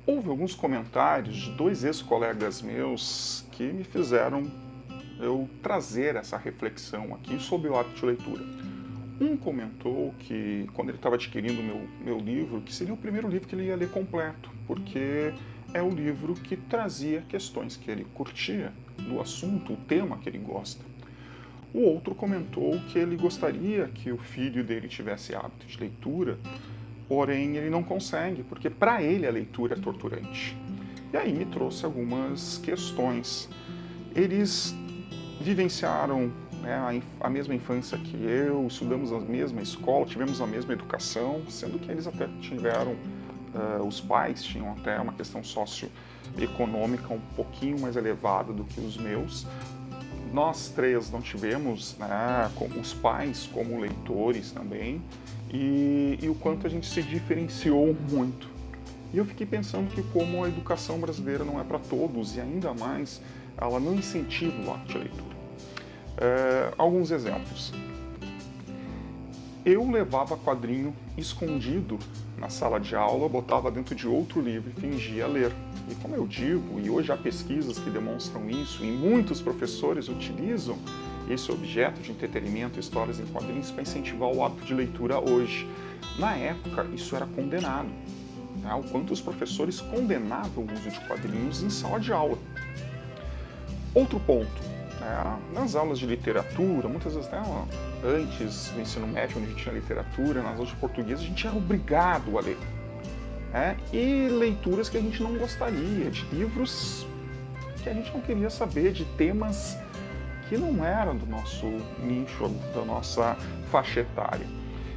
Houve alguns comentários de dois ex-colegas meus que me fizeram eu trazer essa reflexão aqui sobre o hábito de leitura. Um comentou que, quando ele estava adquirindo meu livro, que seria o primeiro livro que ele ia ler completo, porque é o livro que trazia questões que ele curtia do assunto, o tema que ele gosta. O outro comentou que ele gostaria que o filho dele tivesse hábito de leitura, porém ele não consegue, porque para ele a leitura é torturante. E aí me trouxe algumas questões. Eles vivenciaram, né, a mesma infância que eu, estudamos na mesma escola, tivemos a mesma educação, sendo que eles até tiveram, os pais tinham até uma questão socioeconômica um pouquinho mais elevada do que os meus. Nós três não tivemos, né, os pais como leitores também, e o quanto a gente se diferenciou muito. E eu fiquei pensando que como a educação brasileira não é para todos, e ainda mais, ela não incentiva o hábito de leitura. Alguns exemplos. Eu levava quadrinho escondido na sala de aula, botava dentro de outro livro e fingia ler. E como eu digo, e hoje há pesquisas que demonstram isso, e muitos professores utilizam esse objeto de entretenimento, histórias em quadrinhos, para incentivar o hábito de leitura hoje. Na época, isso era condenado. Né? O quanto os professores condenavam o uso de quadrinhos em sala de aula. Outro ponto. Nas aulas de literatura, muitas vezes, antes do ensino médio, onde a gente tinha literatura, nas aulas de português, a gente era obrigado a ler. E leituras que a gente não gostaria, de livros que a gente não queria saber, de temas que não eram do nosso nicho, da nossa faixa etária.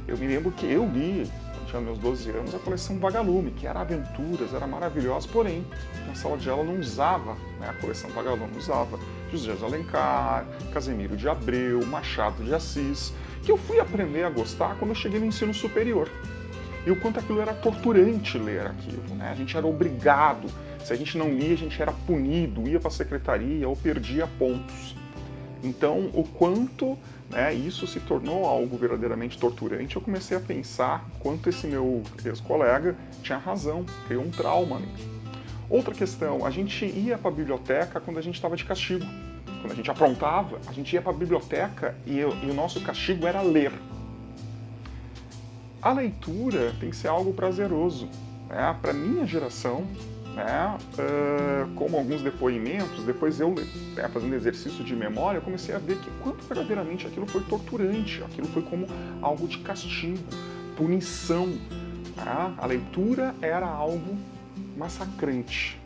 Eu me lembro que eu li, quando tinha meus 12 anos, a coleção Vagalume, que era aventuras, era maravilhosa, porém, na sala de aula não usava, a coleção Vagalume usava José de Alencar, Casimiro de Abreu, Machado de Assis, que eu fui aprender a gostar quando eu cheguei no ensino superior. E o quanto aquilo era torturante ler aquilo, A gente era obrigado, se a gente não lia, a gente era punido, ia para a secretaria ou perdia pontos. Então, o quanto isso se tornou algo verdadeiramente torturante, eu comecei a pensar quanto esse meu ex-colega tinha razão, criou um trauma ali. Outra questão, a gente ia para a biblioteca quando a gente estava de castigo. Quando a gente aprontava, a gente ia para a biblioteca e o nosso castigo era ler. A leitura tem que ser algo prazeroso. Para a minha geração, como alguns depoimentos, depois eu, fazendo exercício de memória, eu comecei a ver que quanto verdadeiramente aquilo foi torturante, aquilo foi como algo de castigo, punição. A leitura era algo massacrante.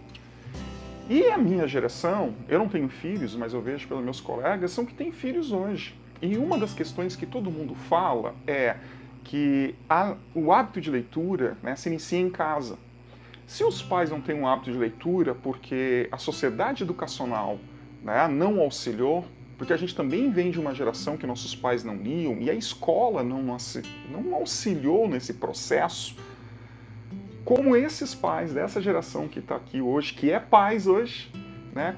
E a minha geração, eu não tenho filhos, mas eu vejo pelos meus colegas, são que têm filhos hoje. E uma das questões que todo mundo fala é que o hábito de leitura se inicia em casa. Se os pais não têm um hábito de leitura porque a sociedade educacional não auxiliou, porque a gente também vem de uma geração que nossos pais não liam e a escola não auxiliou nesse processo, como esses pais dessa geração que está aqui hoje, que é pais hoje,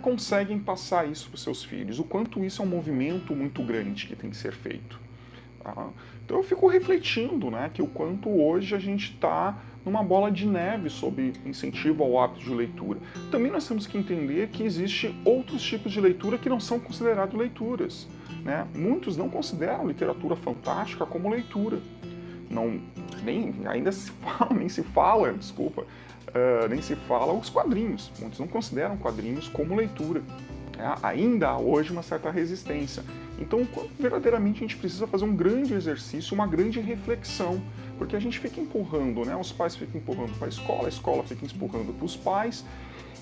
conseguem passar isso para os seus filhos. O quanto isso é um movimento muito grande que tem que ser feito. Então eu fico refletindo que o quanto hoje a gente está numa bola de neve sobre incentivo ao hábito de leitura. Também nós temos que entender que existem outros tipos de leitura que não são considerados leituras. Muitos não consideram literatura fantástica como leitura. Nem se fala os quadrinhos. Muitos não consideram quadrinhos como leitura. Ainda há hoje uma certa resistência. Então, verdadeiramente, a gente precisa fazer um grande exercício, uma grande reflexão, porque a gente fica empurrando, os pais ficam empurrando para a escola fica empurrando para os pais,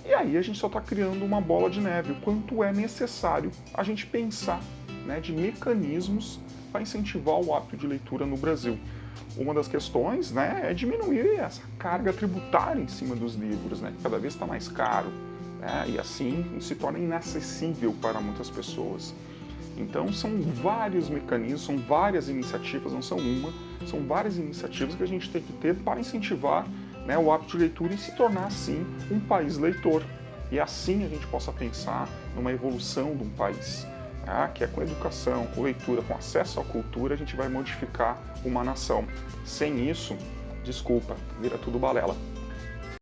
e aí a gente só está criando uma bola de neve. O quanto é necessário a gente pensar de mecanismos para incentivar o hábito de leitura no Brasil. Uma das questões é diminuir essa carga tributária em cima dos livros, que cada vez está mais caro, e assim se torna inacessível para muitas pessoas. Então são vários mecanismos, são várias iniciativas, não são uma, são várias iniciativas que a gente tem que ter para incentivar o hábito de leitura e se tornar assim um país leitor. E assim a gente possa pensar numa evolução de um país. Que é com educação, com leitura, com acesso à cultura, a gente vai modificar uma nação. Sem isso, desculpa, vira tudo balela.